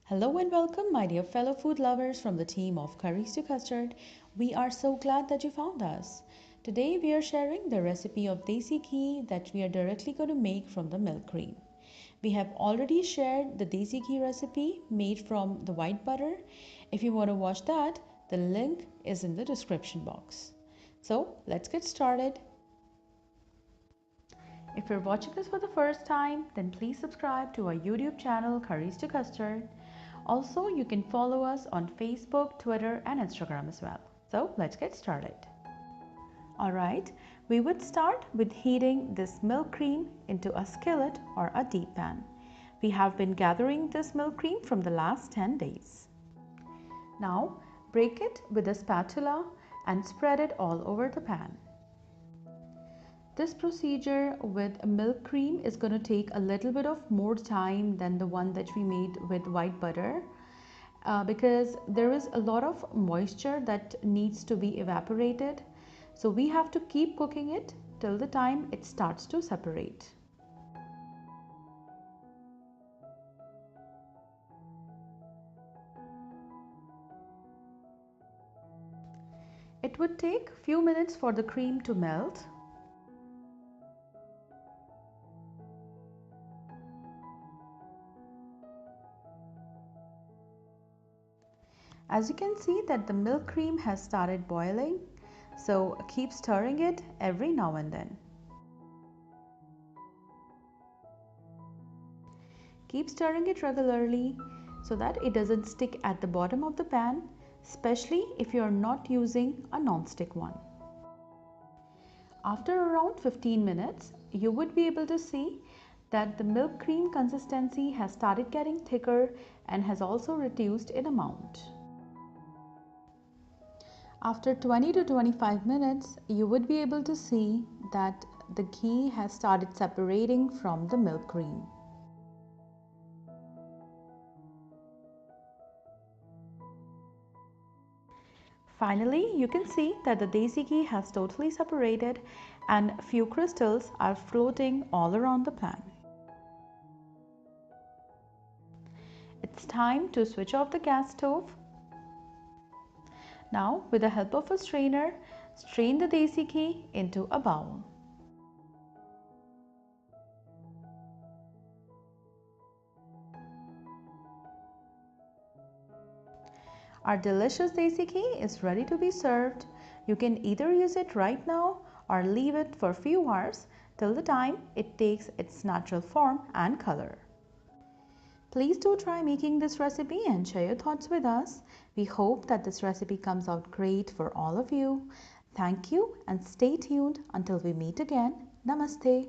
Hello and welcome, my dear fellow food lovers from the team of CurriesToCustard. We are so glad that you found us. Today we are sharing the recipe of Desi ghee that we are directly going to make from the milk cream. We have already shared the Desi ghee recipe made from the white butter. If you want to watch that, the link is in the description box. So let's get started. If you're watching this for the first time, then please subscribe to our YouTube channel CurriesToCustard. Also, you can follow us on Facebook, Twitter and Instagram as well. So let's get started. Alright, we would start with heating this milk cream into a skillet or a deep pan. We have been gathering this milk cream from the last 10 days. Now, break it with a spatula and spread it all over the pan. This procedure with milk cream is going to take a little bit of more time than the one that we made with white butter because there is a lot of moisture that needs to be evaporated. So we have to keep cooking it till the time it starts to separate. It would take a few minutes for the cream to melt. As you can see that the milk cream has started boiling, so keep stirring it every now and then. Keep stirring it regularly so that it doesn't stick at the bottom of the pan, especially if you are not using a non-stick one. After around 15 minutes, you would be able to see that the milk cream consistency has started getting thicker and has also reduced in amount. After 20 to 25 minutes, you would be able to see that the ghee has started separating from the milk cream. Finally, you can see that the Desi ghee has totally separated and few crystals are floating all around the pan. It's time to switch off the gas stove. Now, with the help of a strainer, strain the Desi ghee into a bowl. Our delicious Desi ghee is ready to be served. You can either use it right now or leave it for a few hours till the time it takes its natural form and color. Please do try making this recipe and share your thoughts with us. We hope that this recipe comes out great for all of you. Thank you and stay tuned until we meet again. Namaste.